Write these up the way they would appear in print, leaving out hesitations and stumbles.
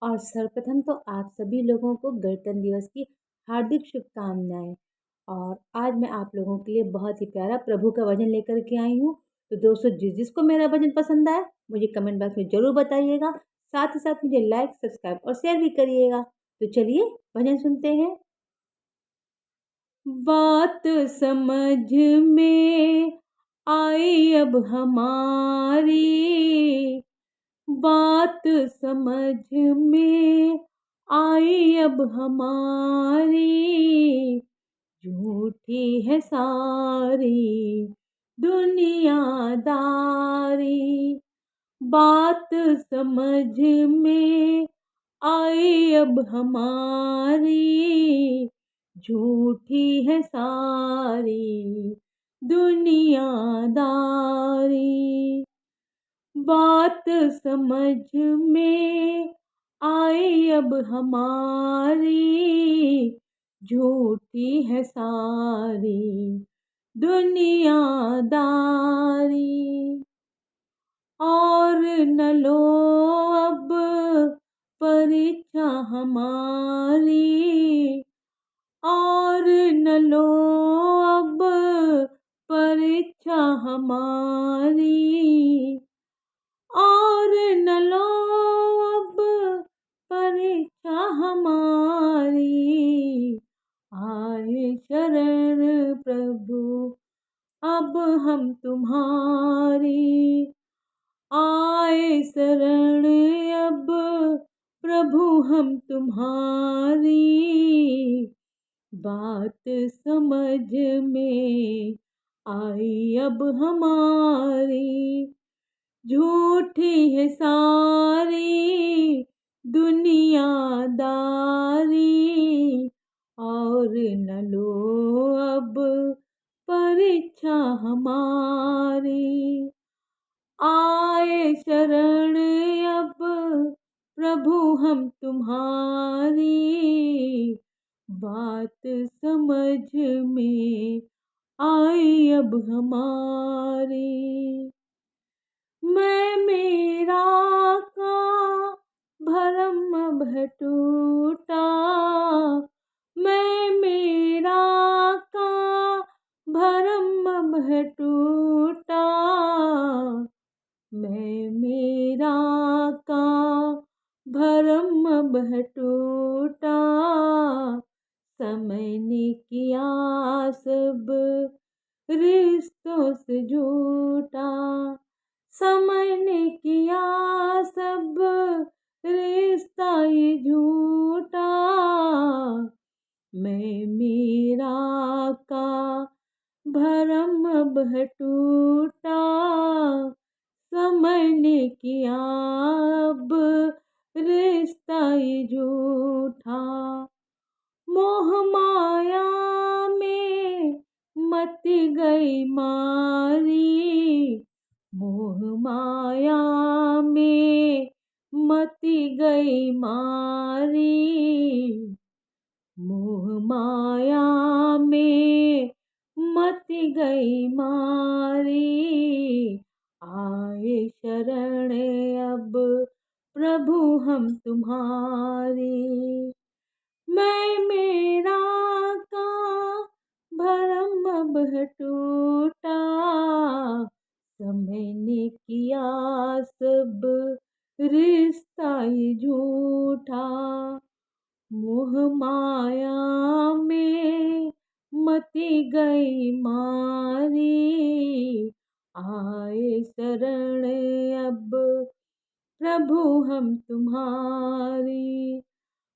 और सर्वप्रथम तो आप सभी लोगों को गणतंत्र दिवस की हार्दिक शुभकामनाएँ। और आज मैं आप लोगों के लिए बहुत ही प्यारा प्रभु का भजन लेकर के आई हूँ। तो दोस्तों जिसको मेरा भजन पसंद आए मुझे कमेंट बॉक्स में ज़रूर बताइएगा। साथ ही साथ मुझे लाइक, सब्सक्राइब और शेयर भी करिएगा। तो चलिए भजन सुनते हैं। बात समझ में आई अब हमारी, बात समझ में आई अब हमारी, झूठी है सारी दुनियादारी। बात समझ में आई अब हमारी, झूठी है सारी दुनियादारी। बात समझ में आई अब हमारी, झूठी है सारी दुनियादारी। और न लो अब परीक्षा हमारी, और न लो अब परीक्षा हमारी, और न लो अब परीक्षा हमारी। आए शरण प्रभु अब हम तुम्हारी, आए शरण अब प्रभु हम तुम्हारी। बात समझ में आई अब हमारी, झूठी है सारी दुनियादारी। और न लो अब परीक्षा हमारी, आए शरण अब प्रभु हम तुम्हारी। बात समझ में आई अब हमारी। मैं मेरा का भरम अब है टूटा, मैं मेरा का भरम अब है टूटा, मैं मेरा का भरम अब है टूटा। समय ने किया सब रिश्तों से झूठा, समय ने किया सब रिश्ता ये झूठा। मैं मेरा का भरम अब है टूटा, समय ने किया अब रिश्ता ये झूठा। मोह माया में मत गई मारी, मोह माया में मत गई मारी, मोह माया में मत गई मारी। आए शरण अब प्रभु हम तुम्हारी, मैं मेरा का भरम अब है टूटा, समय ने किया सब रिश्ता ये झूठा। मोह माया में मत गई मारी, आए शरण अब प्रभु हम तुम्हारी।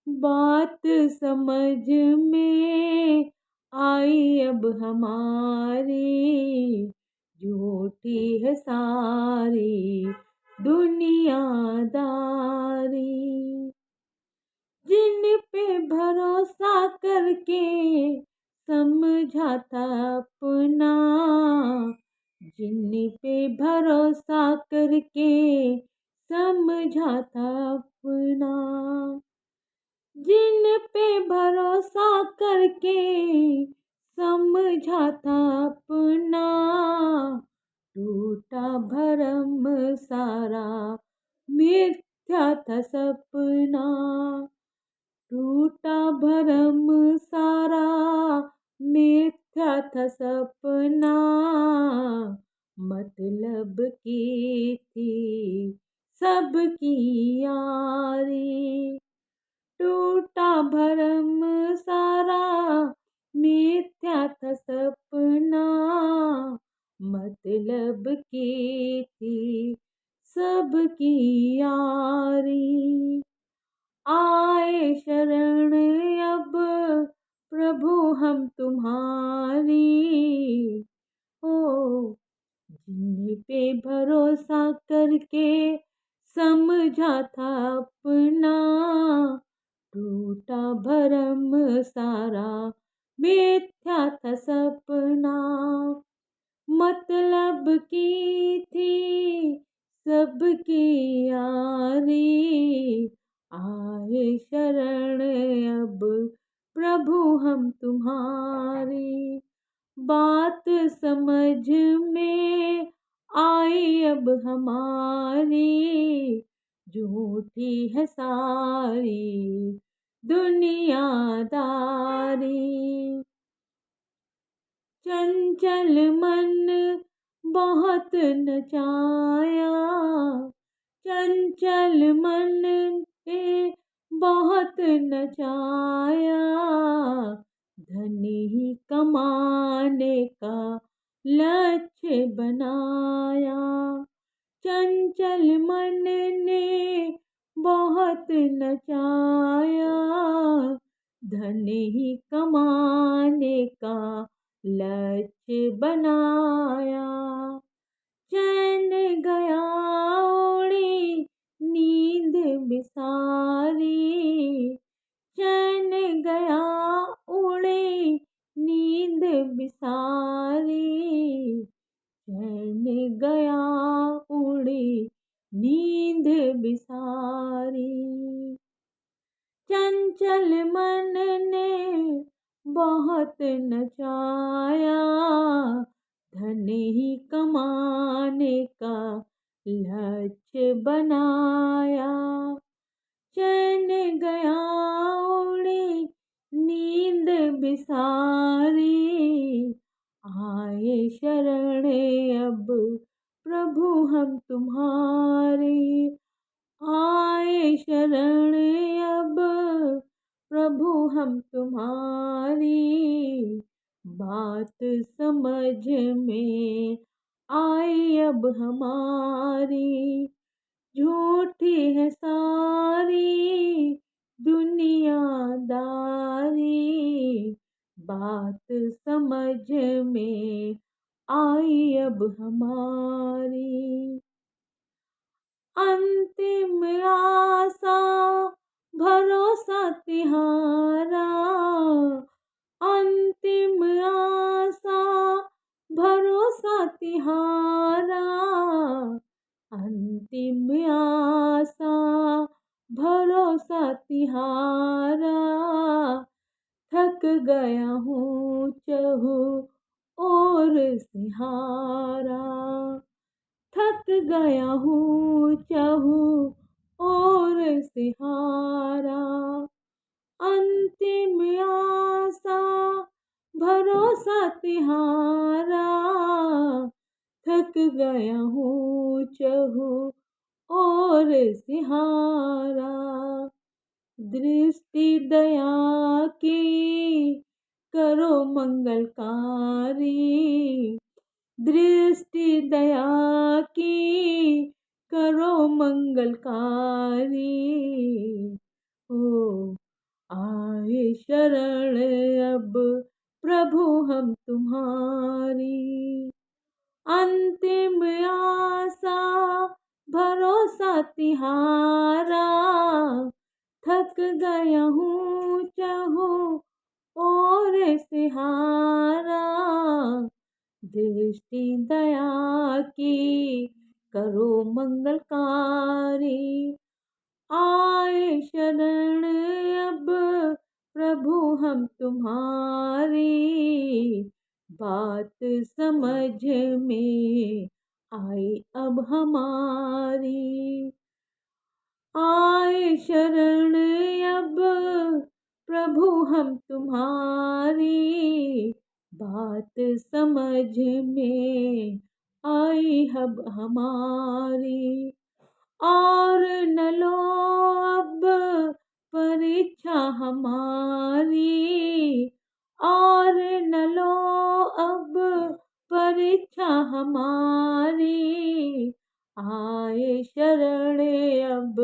बात समझ में आई अब हमारी, झूठी है सारी दुनियादारी। जिन पे भरोसा करके समझा था अपना, जिन पे भरोसा करके समझा था अपना, जिन पे भरोसा करके समझा था अपना, टूटा भरम सारा मिथ्या था सपना। अपना, टूटा भरम सारा, मिथ्या था सपना, मतलब की थी सबकी यारी। टूटा भरम सारा, मिथ्या था सपना, मतलब की थी सबकी यारी। आए शरण अब प्रभु हम तुम्हारी, ओ जिन पे भरोसा करके समझा था अपना, टूटा भरम सारा, मिथ्या था सपना, मतलब की थी सबकी यारी। आए शरण अब प्रभु हम तुम्हारी, बात समझ में आई अब हमारी, झूठी है सारी दुनियादारी। चंचल मन बहुत नचाया, चंचल मन ने बहुत नचाया, धन ही कमाने का लक्ष्य बनाया। चंचल मन ने बहुत नचाया, धन ही कमाने का लक्ष्य बनाया। चैन गया उड़ी नींद बिसारी, चैन गया उड़ी नींद बिसारी, चैन गया उड़ी नींद बिसारी। चंचल मन ने बहुत नचाया, धन ही कमाने का लक्ष्य बनाया। चैन गया उड़ी नींद बिसारी, आए शरण अब प्रभु हम तुम्हारी। आए शरण अब प्रभु हम तुम्हारी, बात समझ में आई अब हमारी, झूठी है सारी दुनियादारी, बात समझ में आई अब हमारी। अंतिम आशा भरोसा तिहारा, अंतिम आशा भरोसा तिहारा, अंतिम आशा भरोसा तिहारा। थक गया हूँ चहु और से हारा, थक गया हूँ चहु और से हारा। अंतिम आशा भरोसा तिहारा, थक गया हूँ चहु और से हारा। दृष्टि दया की करो मंगलकारी, दृष्टि दया की करो मंगलकारी। ओ आए शरण अब प्रभु हम तुम्हारी, अंतिम आशा भरोसा तिहारा। थक गया हूँ चहु और से हारा, दृष्टि दया की करो मंगलकारी। आए शरण अब प्रभु हम तुम्हारी, बात समझ में आई अब हमारी। आए शरण अब प्रभु हम तुम्हारी, बात समझ में आई अब हमारी। और न लो अब परीक्षा हमारी, और न लो अब परीक्षा हमारी। आए शरण अब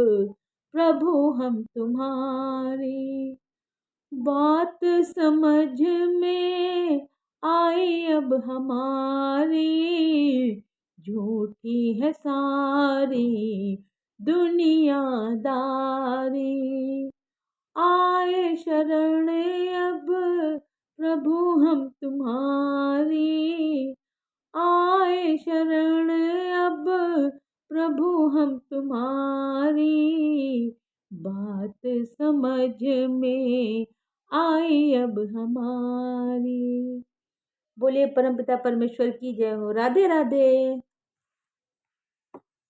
प्रभु हम तुम्हारी, बात समझ में आई अब हमारी। झूठी है सारी दुनियादारी, आए शरण अब प्रभु हम तुम्हारी। आए शरण अब प्रभु हम तुम्हारी, बात समझ में आई अब हमारी। बोलिए परमपिता परमेश्वर की जय हो। राधे राधे।